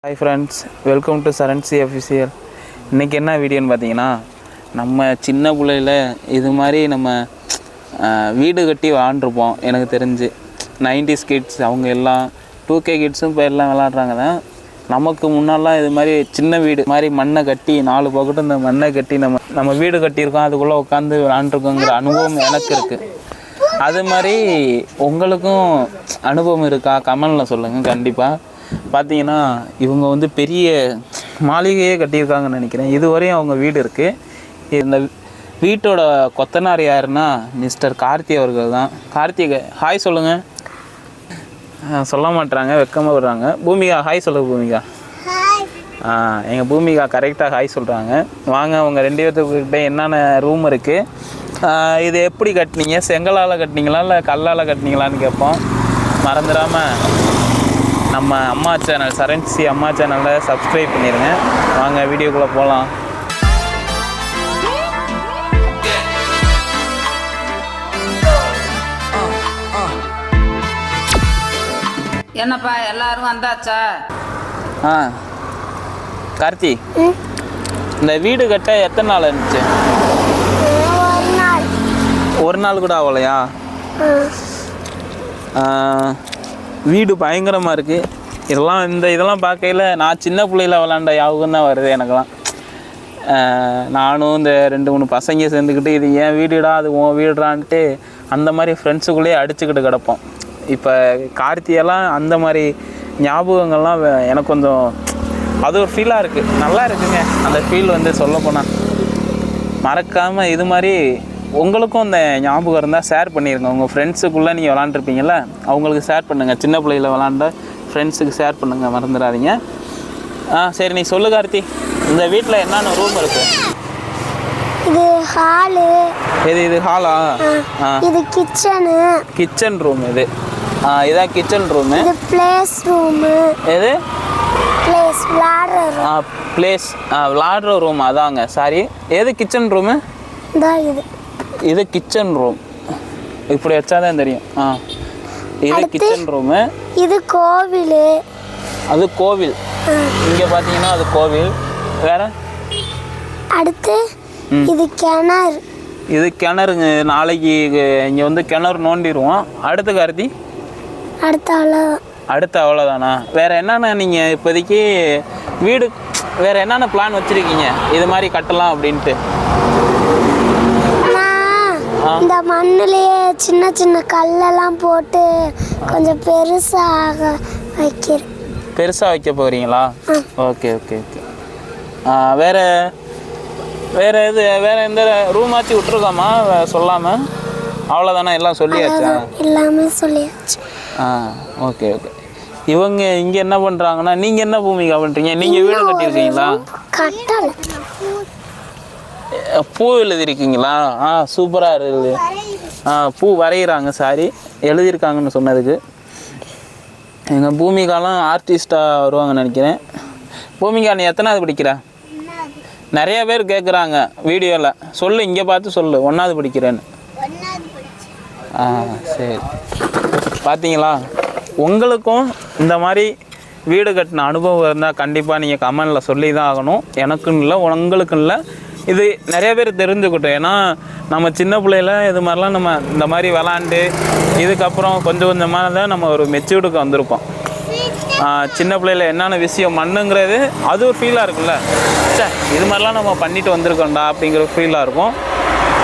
Hi friends, welcome to Saransi Official. இன்றைக்கி என்ன வீடியோன்னு பார்த்தீங்கன்னா, நம்ம சின்ன பிள்ளையில் இது மாதிரி நம்ம வீடு கட்டி விளாண்டுருப்போம். எனக்கு தெரிஞ்சு 90s கிட்ஸ் அவங்க எல்லாம் 2K கிட்ஸும் இப்போ எல்லாம் விளாட்றாங்க தான். நமக்கு முன்னாலாம் இது மாதிரி சின்ன வீடு மாதிரி மண்ணை கட்டி 4 பக்கட்டும் இந்த மண்ணை கட்டி நம்ம வீடு கட்டியிருக்கோம், அதுக்குள்ளே உட்காந்து விளாண்டுருக்கோங்கிற அனுபவம் எனக்கு இருக்குது. அது மாதிரி உங்களுக்கும் அனுபவம் இருக்கா? கமெண்டில் சொல்லுங்கள். கண்டிப்பாக பார்த்தீங்கன்னா இவங்க வந்து பெரிய மாளிகையே கட்டியிருக்காங்கன்னு நினைக்கிறேன். இதுவரையும் அவங்க வீடு இருக்குது. இந்த வீட்டோட கொத்தனார் யாருன்னா மிஸ்டர் கார்த்தி அவர்கள் தான். கார்த்திகை ஹாய் சொல்லுங்கள். சொல்ல மாட்டுறாங்க, வெக்கமாக விடுறாங்க. பூமிகா ஹாய் சொல்லு. பூமிகா எங்கள் பூமிகா கரெக்டாக ஹாய் சொல்கிறாங்க. வாங்க அவங்க 2 பேர்த்துக்கிட்ட என்னென்ன ரூம் இருக்குது, இது எப்படி கட்டினீங்க, செங்கலால் கட்டினீங்களா இல்லை கல்லால் கட்டினீங்களான்னு கேட்போம். மறந்துடாமல் நம்ம அம்மா சேனல் சரண்சி அம்மா சேனலில் சப்ஸ்கிரைப் பண்ணிடுங்க. வாங்க வீடியோக்குள்ளே போகலாம். என்னப்பா எல்லாரும் வந்தாச்சா? கார்த்தி, இந்த வீடு கட்ட எத்தனை நாள் இருந்துச்சு? ஒரு நாள் கூட ஆகலையா? வீடு பயங்கரமாக இருக்குது. இதெல்லாம் பார்க்கையில் நான் சின்ன பிள்ளையில் விளாண்ட யாபகம் தான் வருது எனக்கெல்லாம். நானும் இந்த 2-3 பசங்க சேர்ந்துக்கிட்டு இது ஏன் வீடுடா அது உன் வீடுடான்ட்டு அந்த மாதிரி ஃப்ரெண்ட்ஸுக்குள்ளேயே அடிச்சுக்கிட்டு கிடப்போம். இப்போ கார்த்தியெல்லாம் அந்த மாதிரி ஞாபகங்கள்லாம் எனக்கு கொஞ்சம் அது ஒரு ஃபீலாக இருக்குது. நல்லா இருக்குங்க அந்த ஃபீல் வந்து சொல்லப்போனால். மறக்காமல் இது மாதிரி உங்களுக்கும் இந்த ஞாபகம் இருந்தால் ஷேர் பண்ணிடுங்க. உங்கள் ஃப்ரெண்ட்ஸுக்குள்ளே நீங்கள் விளாண்டுருப்பீங்கள, அவங்களுக்கு ஷேர் பண்ணுங்கள். சின்ன பிள்ளையில் விளாண்ட ஃப்ரெண்ட்ஸுக்கு ஷேர் பண்ணுங்கள், மறந்துடாதீங்க. சரி நீ சொல்லு கார்த்தி, இந்த வீட்டில் என்னென்ன ரூம் இருக்குது? இது ஹாலு. இது ஹாலா? இது கிச்சனு. கிச்சன் ரூம் இது. இதான் கிச்சன் ரூமு. இது பிளேஸ் ரூமு. எது? பிளேஸ் விளாடுற ரூம். பிளேஸ் விளாடுற ரூம் அதாங்க. சாரி, எது கிச்சன் ரூமு? இது கிச்சன் ரூம். இப்படி வச்சாதான் தெரியும். இது கிச்சன் ரூமு. இது கோவில். அது கோவில். இங்கே பார்த்தீங்கன்னா அது கோவில். வேற அடுத்து இது கிணறு. இது கிணறுங்க. நாளைக்கு இங்கே வந்து கிணறு நோண்டிடுவோம். அடுத்து கார்த்தி? அடுத்து அவ்வளோதானா? வேறு என்னென்ன நீங்கள் இப்போதைக்கு வீடு வேறு என்னென்ன பிளான் வச்சுருக்கீங்க இது மாதிரி கட்டலாம் அப்படின்ட்டு? இந்த மண்ணுலேயே சின்ன சின்ன கல்லெல்லாம் போட்டு கொஞ்சம் பெருசாக வைக்க போகிறீங்களா? Okay okay okay. வேறு எந்த ரூம் ஆச்சு விட்ருக்கோமா சொல்லாமல்? அவ்வளோதானே, எல்லாம் சொல்லியாச்சா? எல்லாமே சொல்லியாச்சு. Okay okay. இவங்க இங்கே என்ன பண்ணுறாங்கன்னா, நீங்கள் என்ன பூமிகா பண்ணுறீங்க? நீங்கள் வீடு கட்டியிருக்கீங்களா? கட்டலை. பூ எழுதியிருக்கீங்களா? சூப்பராக இருக்குது. பூ வரைகிறாங்க. சாரி, எழுதியிருக்காங்கன்னு சொன்னதுக்கு. எங்கள் பூமிகாலாம் ஆர்டிஸ்ட்டாக வருவாங்கன்னு நினைக்கிறேன். பூமிகா நீ எத்தனாவது படிக்கிற? நிறைய பேர் கேட்குறாங்க வீடியோவில். சொல்லு, இங்கே பார்த்து சொல்லு, 1வது படிக்கிறேன்னு. சரி. பார்த்தீங்களா, உங்களுக்கும் இந்த மாதிரி வீடு கட்டின அனுபவம் இருந்தால் கண்டிப்பாக நீங்கள் கமெண்டில் சொல்லி தான் ஆகணும். எனக்குன்னு இல்லை, உங்களுக்கும் இல்லை. இது நிறைய பேர் தெரிஞ்சுக்கிட்டோம். ஏன்னா நம்ம சின்ன பிள்ளையில இது மாதிரிலாம் நம்ம இந்த மாதிரி விளாண்டு இதுக்கப்புறம் கொஞ்சம் கொஞ்சமாக தான் நம்ம ஒரு மெச்சூர்டுக்கு வந்திருக்கோம். சின்ன பிள்ளையில என்னென்ன விஷயம் மண்ணுங்கிறது அது ஒரு ஃபீலாக இருக்குல்ல, இது மாதிரிலாம் நம்ம பண்ணிட்டு வந்திருக்கோம்டா அப்படிங்கிற ஃபீலாக இருக்கும்.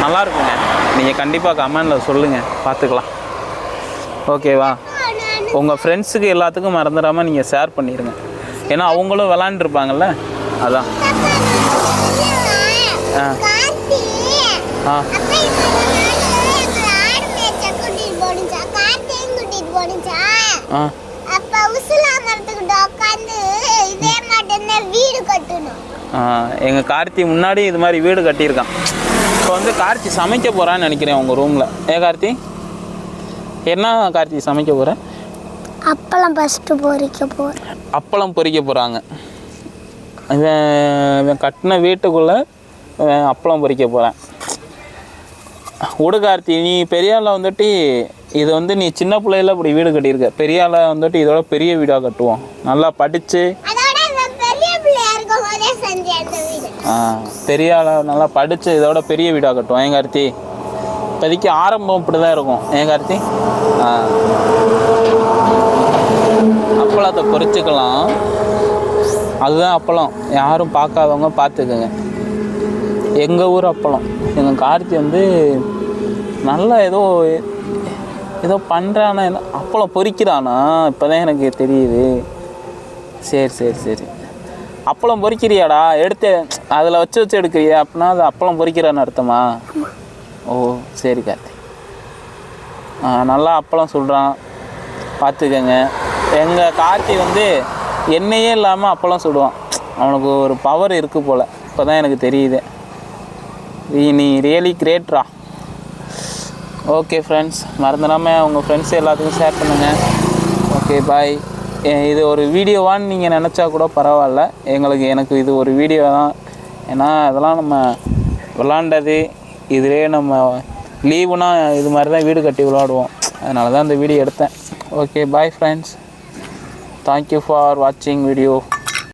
நல்லாயிருக்குங்க. நீங்கள் கண்டிப்பாக கமெண்டில் சொல்லுங்கள், பார்த்துக்கலாம். ஓகேவா? உங்கள் ஃப்ரெண்ட்ஸுக்கு எல்லாத்துக்கும் மறந்துடாமல் நீங்கள் ஷேர் பண்ணிடுங்க. ஏன்னா அவங்களும் விளாண்டுருப்பாங்கல்ல, அதான். எங்கள் கார்த்தி முன்னாடி இது மாதிரி வீடு கட்டியிருக்கான். இப்போ வந்து கார்த்தி சமைக்க போகிறான்னு நினைக்கிறேன் உங்கள் ரூமில். கார்த்தி என்ன கார்த்தி சமைக்க போகிறேன்? அப்பளம் ஃபஸ்ட்டு பொரிக்க போகிறேன். அப்பளம் பொரிக்க போகிறாங்க. இவன் கட்டின வீட்டுக்குள்ளே அப்பளம் பொரிக்க போகிறேன். உடுகார்த்தி, நீ பெரியால வந்துட்டு இது வந்து நீ சின்ன பிள்ளையில இப்படி வீடு கட்டியிருக்க, பெரியால வந்துட்டு இதோட பெரிய வீடாக கட்டுவோம், நல்லா படித்து பெரிய ஆளாக நல்லா படித்து இதோட பெரிய வீடாக கட்டுவோம் ஏன் கார்த்தி. இப்போதைக்கு ஆரம்பம் இப்படி தான் இருக்கும் ஏன் கார்த்தி. அப்பளத்தை பொரிச்சுக்கலாம். அதுதான் அப்பளம். யாரும் பார்க்காதவங்க பார்த்துக்குங்க. எங்கள் ஊர் அப்பளம். எங்கள் கார்த்தி வந்து நல்லா ஏதோ பண்ணுறானா, அப்பளம் பொரிக்கிறானா இப்போ தான் எனக்கு தெரியுது. சரி அப்பளம் பொரிக்கிறியாடா, எடுத்து அதில் வச்சு எடுக்கிறியா அப்படின்னா அது அப்பளம் பொரிக்கிறான்னு அர்த்தமா? ஓ சரி கார்த்தி. நல்லா அப்பளம் சொல்கிறான் பார்த்துக்கங்க. எங்கள் கார்த்தி வந்து எண்ணெயே இல்லாமல் அப்பளம் சுடுவான். அவனுக்கு ஒரு பவர் இருக்குது போல். இப்போ தான் எனக்கு தெரியுது. நீ ரியலி கிரேட்ரா. ஓகே ஃப்ரெண்ட்ஸ், மறந்துடாமல் உங்கள் ஃப்ரெண்ட்ஸ் எல்லாத்துக்கும் ஷேர் பண்ணுங்கள். Okay bye. இது ஒரு வீடியோவான்னு நீங்கள் நினச்சா கூட பரவாயில்ல. எனக்கு இது ஒரு வீடியோ தான். ஏன்னா அதெல்லாம் நம்ம விளாண்டது இதிலே நம்ம லீவுனா இது மாதிரி தான் வீடு கட்டி விளாடுவோம். அதனால தான் இந்த வீடியோ எடுத்தேன். Okay bye friends. Thank you for வாட்சிங் வீடியோ.